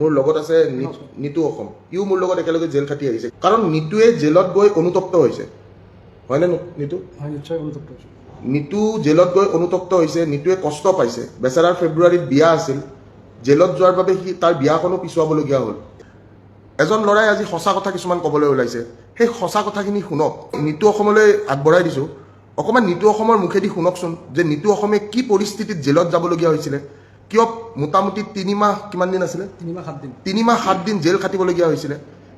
মোৰ লগত আছে নিতু অসম, ইও মোৰ লগত একেলগে জেল খাটি আহিছে, কাৰণ নিতুৱে জেলত গৈ অনুতপ্ত হৈছে, হয়নে নিতু? হয়, নিশ্চয় অনুতপ্ত হৈছে। নিতু জেলত গৈ অনুতপ্ত হৈছে, নিতুৱে কষ্ট পাইছে। বেচাৰাৰ ফেব্ৰুৱাৰীত বিয়া আছিল, জেলত যোৱাৰ বাবে সি তাৰ বিয়াখনো পিছুৱাবলগীয়া হ'ল। এজন ল'ৰাই আজি সঁচা কথা কিছুমান ক'বলৈ ওলাইছে, সেই সঁচা কথাখিনি শুনক। নিতু অসমলৈ আগবঢ়াই দিছোঁ, অকণমান নিতু অসমৰ মুখেদি শুনকচোন যে নিতু অসমে কি পৰিস্থিতিত জেলত যাবলগীয়া হৈছিলে, কিয় মোটামুটি 3 মাহ কিমান দিন আছিলে, 3 মাহ 7 দিন 3 মাহ 7 দিন জেল খাটিবলগীয়া হৈছিলে।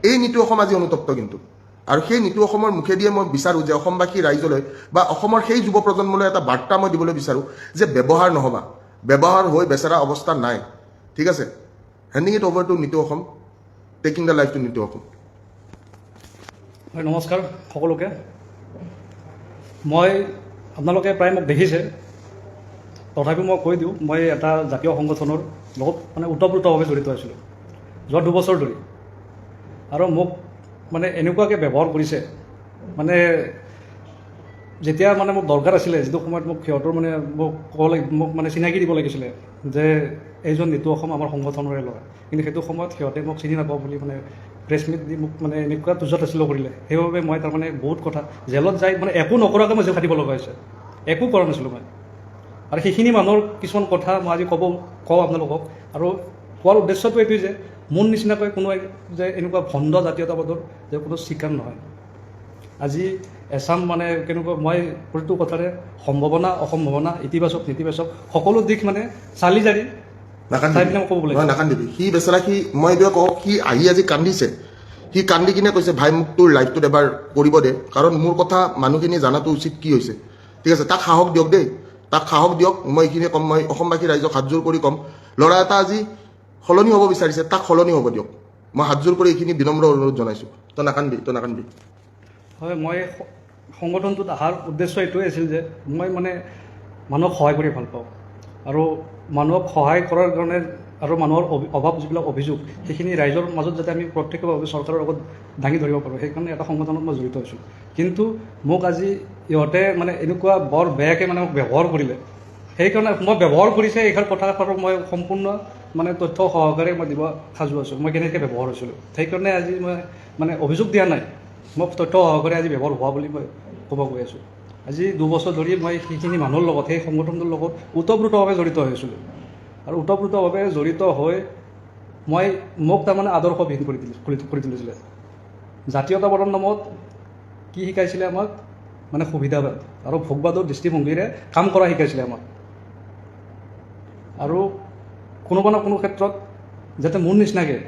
এই নিতু অসম আজি অনুতপ্ত কিন্তু, আৰু সেই নিতু অসমৰ মুখেদিয়ে মই বিচাৰোঁ যে অসমবাসী ৰাইজলৈ বা অসমৰ সেই যুৱ প্ৰজন্মলৈ এটা বাৰ্তা মই দিবলৈ বিচাৰোঁ যে ব্যৱহাৰ নহ'বা, ব্যৱহাৰ হৈ বেচেৰা অৱস্থা নাই, ঠিক আছে? Handing it over to Nitu Assam, taking the life to Nitu Assam. হয়, নমস্কাৰ সকলোকে। মই আপোনালোকে প্ৰায় মোক দেখিছে, তথাপিও মই কৈ দিওঁ, মই এটা জাতীয় সংগঠনৰ লগত মানে ওতঃপ্ৰোতভাৱে জড়িত আছিলোঁ যোৱা 2 বছৰ ধৰি। আৰু মোক মানে এনেকুৱাকৈ ব্যৱহাৰ কৰিছে, মানে যেতিয়া মানে মোক দৰকাৰ আছিলে, যিটো সময়ত মোক সিহঁতৰ মানে মোক মানে চিনাকি দিব লাগিছিলে যে এইজন নিতু অসম আমাৰ সংগঠনৰে ল'ৰা, কিন্তু সেইটো সময়ত সিহঁতে মোক চিনি নাপাওঁ বুলি মানে প্ৰেছ মিট দি মোক মানে এনেকুৱা তুজত আছিলোঁ কৰিলে। সেইবাবে মই তাৰমানে বহুত কথা জেলত যাই মানে একো নকৰাকৈ মই জেল খাটিব লগা হৈছে, একো কৰা নাছিলোঁ মই। আৰু সেইখিনি মানুহৰ কিছুমান কথা মই আজি কওঁ আপোনালোকক। আৰু কোৱাৰ উদ্দেশ্যটো এইটোৱে যে মোৰ নিচিনাকৈ কোনো যে এনেকুৱা ভণ্ড জাতীয়তাবাদৰ যে কোনো স্বীকাৰ নহয়। আজি এছাম মানে কেনেকুৱা, মই প্ৰতিটো কথাৰে সম্ভাৱনা অসম্ভাৱনা, ইতিবাচক নেতিবাচক সকলো দিশ মানে চালি জাৰি চাই পিনে মই ক'ব লাগিব। নাকান্দিবি, সি বেচেৰা, সি মই এইটোৱে কওঁ, সি আহি আজি কান্দিছে, সি কান্দি কিনে কৈছে ভাই মোক তোৰ লাইফটোত এবাৰ কৰিব দে, কাৰণ মোৰ কথা মানুহখিনি জনাটো উচিত কি হৈছে, ঠিক আছে? তাক সাহস দিয়ক দেই, তাক সাহস দিয়ক। মই এইখিনিয়ে ক'ম, মই অসমবাসী ৰাইজক হাতযোৰ কৰি ক'ম, ল'ৰা এটা আজি সলনি হ'ব বিচাৰিছে, তাক সলনি হ'ব দিয়ক। মই হাতযোৰ কৰি এইখিনি বিনম্ৰ অনুৰোধ জনাইছোঁ, তই নাকান্দিবি। হয়, মই সংগঠনটোত অহাৰ উদ্দেশ্য এইটোৱে আছিল যে মই মানে মানুহক সহায় কৰি ভাল পাওঁ, আৰু মানুহক সহায় কৰাৰ কাৰণে আৰু মানুহৰ অভাৱ যিবিলাক অভিযোগ সেইখিনি ৰাইজৰ মাজত যাতে আমি প্ৰত্যক্ষভাৱে চৰকাৰৰ লগত দাঙি ধৰিব পাৰোঁ, সেইকাৰণে এটা সংগঠনত মই জড়িত হৈছোঁ। কিন্তু মোক আজি ইহঁতে মানে এনেকুৱা বৰ বেয়াকৈ মানে মোক ব্যৱহাৰ কৰিলে, সেইকাৰণে মই ব্যৱহাৰ কৰিছে এইষাৰ কথাষাৰৰ মই সম্পূৰ্ণ মানে তথ্য সহকাৰে মই দিব সাজু আছোঁ, মই কেনেকৈ ব্যৱহাৰ হৈছিলোঁ। সেইকাৰণে আজি মই মানে অভিযোগ দিয়া নাই, মই তথ্য সহকাৰে আজি ব্যৱহাৰ হোৱা বুলি মই ক'ব গৈ আছোঁ। আজি 2 বছৰ ধৰি মই সেইখিনি মানুহৰ লগত, সেই সংগঠনটোৰ লগত ওতঃপ্ৰোতভাৱে জড়িত হৈ আছিলোঁ। আৰু ওতঃপ্ৰোতভাৱে জড়িত হৈ মোক তাৰমানে আদৰ্শবিহীন কৰি তুলিছিলে। জাতীয়তাবাদৰ নামত কি শিকাইছিলে আমাক, মানে সুবিধাবাদ আৰু ভোগবাদৰ দৃষ্টিভংগীৰে কাম কৰা শিকাইছিলে আমাক। আৰু কোনোবা না কোনো ক্ষেত্ৰত যাতে মোৰ নিচিনাকৈ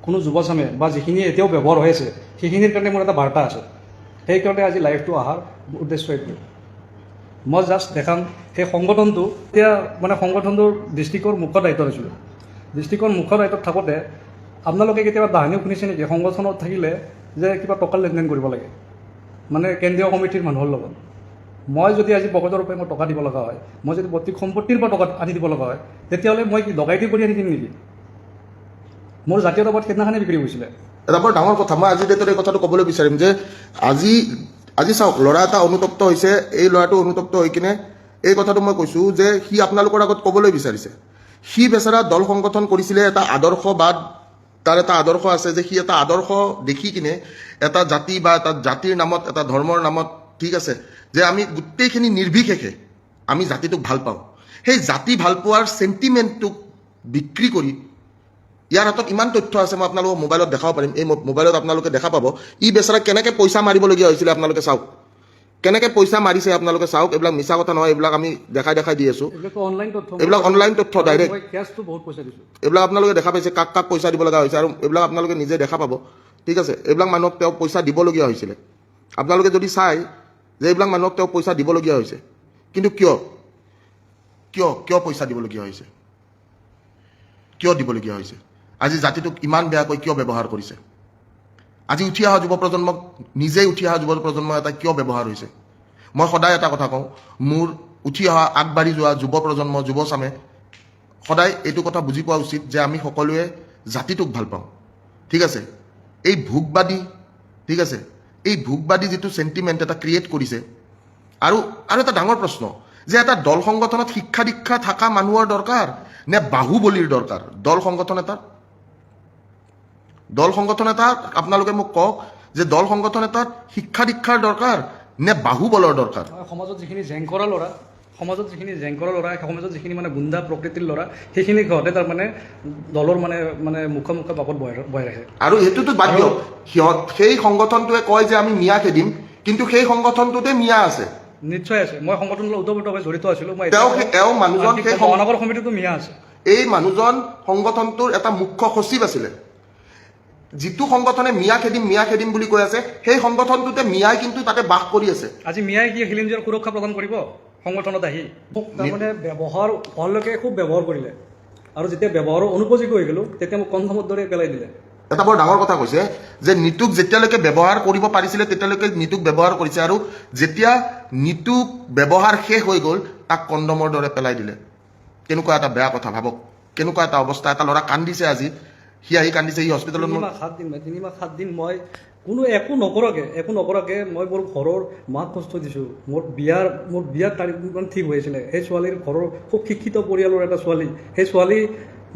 কোনো যুৱচামে বা যিখিনি এতিয়াও ব্যৱহাৰ হৈ আছে সেইখিনিৰ কাৰণে মোৰ এটা বাৰ্তা আছে। সেইকাৰণে আজি লাইভটো অহাৰ উদ্দেশ্য এইটোৱে। মই জাষ্ট দেখাম সেই সংগঠনটো, এতিয়া মানে সংগঠনটোৰ ডিষ্ট্ৰিক্টৰ মুখ্য দায়িত্বত আছিলোঁ। ডিষ্ট্ৰিক্টৰ মুখ্য দায়িত্বত থাকোঁতে আপোনালোকে কেতিয়াবা তাহানিও শুনিছে নেকি সংগঠনত থাকিলে যে কিবা টকাৰ লেনদেন কৰিব লাগে, মানে কেন্দ্ৰীয় কমিটিৰ মানুহৰ লগত? মই যদি আজি পকেটৰ পৰা মই টকা দিব লগা হয়, মই যদি প্ৰত্যেক সম্পত্তিৰ পৰা টকা আনি দিব লগা হয়, তেতিয়াহ'লে মই কি ডকাইতি কৰি আনি দিম নেকি? মোৰ জাতীয়তাবাদ সেইদিনাখনে বিক্ৰী হৈছিলে। এটা বৰ ডাঙৰ কথা, মই আজি ডেটত এই কথাটো ক'বলৈ বিচাৰিম যে আজি চাওক, ল'ৰা এটা অনুতপ্ত হৈছে, এই ল'ৰাটো অনুতপ্ত হৈ কিনে এই কথাটো মই কৈছোঁ যে সি আপোনালোকৰ আগত ক'বলৈ বিচাৰিছে, সি বেচেৰা দল সংগঠন কৰিছিলে, এটা আদৰ্শবাদ, তাৰ এটা আদৰ্শ আছে যে সি এটা আদৰ্শ দেখি কিনে এটা জাতি বা এটা জাতিৰ নামত, এটা ধৰ্মৰ নামত, ঠিক আছে, যে আমি গোটেইখিনি নিৰ্বিশেষে আমি জাতিটোক ভাল পাওঁ, সেই জাতি ভাল পোৱাৰ চেণ্টিমেণ্টটোক বিক্ৰী কৰি, ইয়াৰ হাতত ইমান তথ্য আছে, মই আপোনালোকক মোবাইলত দেখাব পাৰিম, এই মোবাইলত আপোনালোকে দেখা পাব, ই বেচেৰা কেনেকৈ পইচা মাৰিবলগীয়া হৈছিলে আপোনালোকে চাওক, কেনেকৈ পইচা মাৰিছে আপোনালোকে চাওক। এইবিলাক মিছা কথা নহয়, এইবিলাক আমি দেখাই দি আছোঁ, এইবিলাক অনলাইন তথ্য ডাইৰেক্ট, এইবিলাক আপোনালোকে দেখা পাইছে কাক কাক পইচা দিব লগা হৈছে, আৰু এইবিলাক আপোনালোকে নিজে দেখা পাব, ঠিক আছে? এইবিলাক মানুহক তেওঁ পইচা দিবলগীয়া হৈছিলে, আপোনালোকে যদি চাই যে এইবিলাক মানুহক তেওঁ পইচা দিবলগীয়া হৈছে, কিন্তু কিয় পইচা দিবলগীয়া হৈছে, কিয় দিবলগীয়া হৈছে? আজি জাতিটোক ইমান বেয়াকৈ কিয় ব্যৱহাৰ কৰিছে? আজি উঠি অহা যুৱ প্ৰজন্মক, নিজেই উঠি অহা যুৱ প্ৰজন্ম এটা কিয় ব্যৱহাৰ হৈছে? মই সদায় এটা কথা কওঁ, মোৰ উঠি অহা আগবাঢ়ি যোৱা যুৱ প্ৰজন্ম, যুৱচামে সদায় এইটো কথা বুজি পোৱা উচিত যে আমি সকলোৱে জাতিটোক ভাল পাওঁ, ঠিক আছে? এই ভোগবাদী, ঠিক আছে, এই ভোগবাদী যিটো চেণ্টিমেণ্ট এটা ক্ৰিয়েট কৰিছে, আৰু এটা ডাঙৰ প্ৰশ্ন যে এটা দল সংগঠনত শিক্ষা দীক্ষা থকা মানুহৰ দৰকাৰ নে বাহুবলীৰ দৰকাৰ দল সংগঠন এটাৰ? দল সংগঠন এটা আপোনালোকে মোক কওক যে দল সংগঠন এটাত শিক্ষা দীক্ষাৰ দৰকাৰ নে বাহুবলৰ দৰকাৰ সমাজত যিখিনি জেংকৰা ল'ৰা সমাজত সমাজত যিখিনি মানে গুণ্ডা প্ৰকৃতিৰ ল'ৰা সেইখিনি সিহঁতে তাৰমানে দলৰ মানে মুখে বাকত বহাই ৰাখে আৰু সেইটোতো বাদ দিয়ক সেই সংগঠনটোৱে কয় যে আমি মিয়া খেদিম কিন্তু সেই সংগঠনটোতে মিয়া আছে নিশ্চয় আছে মই সংগঠনৰ ওতঃপ্ৰোতভাৱে জড়িত আছিলোঁ মই তেওঁ মানুহজন সেই মহানগৰ সমিতিতো মিয়া আছে এই মানুহজন সংগঠনটোৰ এটা মুখ্য সচিব আছিলে যিটো সংগঠনে মিয়া খেদিম বুলি কৈ আছে সেই সংগঠনটোতে মিয়াই কিন্তু তাতে বাস কৰি আছে আজি মিয়াই কি খিলঞ্জীয়াৰ সুৰক্ষা প্ৰদান কৰিব সংগঠনত আহি মোক তাৰমানে ব্যৱহাৰ হোৱালৈকে খুব ব্যৱহাৰ কৰিলে আৰু যেতিয়া ব্যৱহাৰৰ অনুপযোগী হৈ গ'লো তেতিয়া মোক কণ্ঠমৰ দৰে পেলাই দিলে এটা বৰ ডাঙৰ কথা কৈছে যে নিতুক যেতিয়ালৈকে ব্যৱহাৰ কৰিব পাৰিছিলে তেতিয়ালৈকে নিতুক ব্যৱহাৰ কৰিছে আৰু যেতিয়া নিতুক ব্যৱহাৰ শেষ হৈ গ'ল তাক কণ্ডমৰ দৰে পেলাই দিলে কেনেকুৱা এটা বেয়া কথা ভাবক কেনেকুৱা এটা অৱস্থা এটা ল'ৰা কান্দিছে আজি সি আহি কান্দিছে সি হস্পিটেলত 3 মাহ 7 দিন মই কোনো একো নকৰাকে মই মোৰ ঘৰৰ মাক কষ্ট দিছোঁ মোৰ বিয়াৰ তাৰিখ মানে ঠিক হৈ আছিলে সেই ছোৱালীৰ ঘৰৰ খুব শিক্ষিত পৰিয়ালৰ এটা ছোৱালী সেই ছোৱালী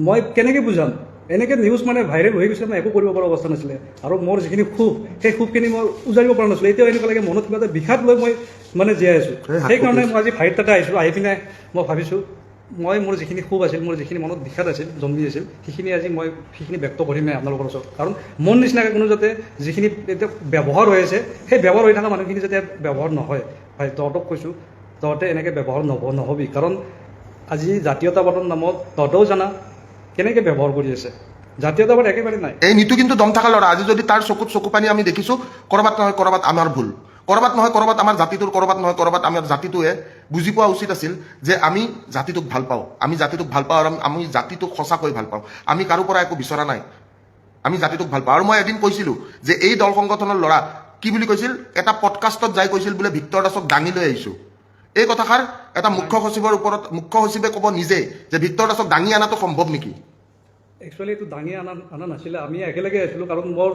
মই কেনেকৈ বুজাম এনেকৈ নিউজ মানে ভাইৰেল হৈ গৈছে মই একো কৰিব পৰা অৱস্থা নাছিলে আৰু মোৰ যিখিনি ক্ষোভ সেই ক্ষোভখিনি মই উজাৰিব পৰা নাছিলোঁ এতিয়াও এনেকুৱা লাগে মনত কিবা এটা বিষাদ লৈ মই মানে জীয়াই আছোঁ সেইকাৰণে মই আজি ভাইৰ তাতে আহিছোঁ আহি পিনে মই ভাবিছোঁ মই মোৰ যিখিনি ক্ষোভ আছিল মোৰ যিখিনি মনত বিষাদ আছিল জন্মি আছিল সেইখিনি আজি মই সেইখিনি ব্যক্ত কৰিমেই আপোনালোকৰ ওচৰত কাৰণ মোৰ নিচিনাকৈ কোনো যাতে যিখিনি এতিয়া ব্যৱহাৰ হৈ আছে সেই ব্যৱহাৰ হৈ থকা মানুহখিনি যাতে ব্যৱহাৰ নহয় ভাই তহঁতক কৈছোঁ তহঁতে এনেকৈ ব্যৱহাৰ নহ'বি কাৰণ আজি জাতীয়তাবাদৰ নামত তহঁতেও জানা কেনেকৈ ব্যৱহাৰ কৰি আছে জাতীয়তাবাদ একেবাৰে নাই এই নিতু কিন্তু দম থকা ল'ৰা আজি যদি তাৰ চকুত চকু পানী আমি দেখিছোঁ ক'ৰবাত নহয় ক'ৰবাত আমাৰ ভুল ক'ৰবাত আমাৰ জাতিটোৰ ক'ৰবাত নহয় ক'ৰবাত আমাৰ জাতিটোৱে বুজি পোৱা উচিত আছিল যে আমি জাতিটোক ভাল পাওঁ আৰু আমি জাতিটোক সঁচাকৈ ভাল পাওঁ আমি কাৰো পৰা একো বিচৰা নাই আমি জাতিটোক ভাল পাওঁ আৰু মই এদিন কৈছিলোঁ যে এই দল সংগঠনৰ ল'ৰা কি বুলি কৈছিল এটা পডকাষ্টত যাই কৈছিল বোলে ভিক্তৰ দাসক দাঙি লৈ আহিছোঁ এই কথাষাৰ এটা মুখ্য সচিবে ক'ব নিজে যে ভিক্তৰ দাসক দাঙি অনাটো সম্ভৱ নেকি একচুৱেলি এইটো দাঙি অনা নাছিলে আমি একেলগে আছিলোঁ কাৰণ মোৰ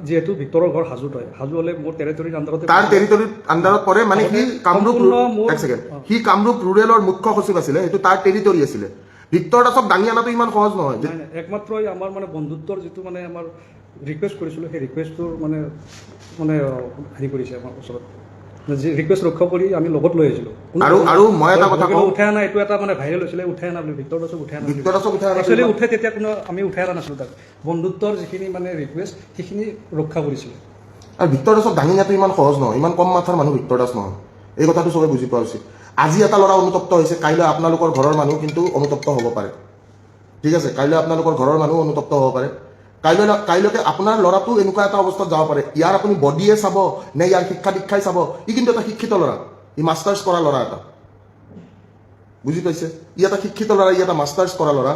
যিহেতু ভিতৰৰ ঘৰ হাজোত হয় হাজো হ'লে মোৰ টেৰিটৰীৰ আণ্ডাৰতে তাৰ টেৰিটৰীৰ আণ্ডাৰত পৰে মানে সি কামৰূপ ৰুৰেলৰ মুখ্য সচিব আছিলে সেইটো তাৰ টেৰিটৰী আছিলে ভিক্তৰ দাসক দাঙি অনাটো ইমান সহজ নহয় একমাত্ৰ আমাৰ মানে বন্ধুত্বৰ যিটো মানে আমাৰ ৰিকুৱেষ্ট কৰিছিলোঁ সেই ৰিকুৱেষ্টটোৰ মানে হেৰি কৰিছে আমাৰ ওচৰত ৰিকুৱেষ্ট ৰক্ষা কৰি আমি লগত লৈ আহিছিলোঁ আৰু মই এটা কথা কওঁ উঠাই অনা এইটো এটা মানে ভাইৰেল হৈছিলে উঠাই অনা বুলি ভিক্তৰ দাসক উঠাই অনা একচুৱেলি উঠে তেতিয়া কোনো আমি উঠাই অনা নাছিলোঁ তাক বন্ধুত্বৰ যিখিনি মানে ৰিকুৱেষ্ট সেইখিনি ৰক্ষা কৰিছিলে আৰু ভিক্তৰ দাসক দাঙি নিয়াটো ইমান সহজ নহয় ইমান কম মাথাৰ মানুহ ভিক্তৰ দাস নহয় এই কথাটো চবে বুজি পোৱা উচিত আজি এটা ল'ৰা অনুতপ্ত হৈছে কাইলৈ আপোনালোকৰ ঘৰৰ মানুহ কিন্তু অনুতপ্ত হ'ব পাৰে ঠিক আছে কাইলৈ আপোনালোকৰ ঘৰৰ মানুহ অনুতপ্ত হ'ব পাৰে কাইলৈকে আপোনাৰ ল'ৰাটো এনেকুৱা এটা অৱস্থাত যাব পাৰে ইয়াৰ আপুনি বডিয়ে চাব নে ইয়াৰ শিক্ষা দীক্ষাই চাব ই কিন্তু এটা শিক্ষিত ল'ৰা ই মাষ্টাৰ্ছ কৰা ল'ৰা এটা বুজি পাইছে ই এটা শিক্ষিত ল'ৰা ই এটা মাষ্টাৰ্ছ কৰা ল'ৰা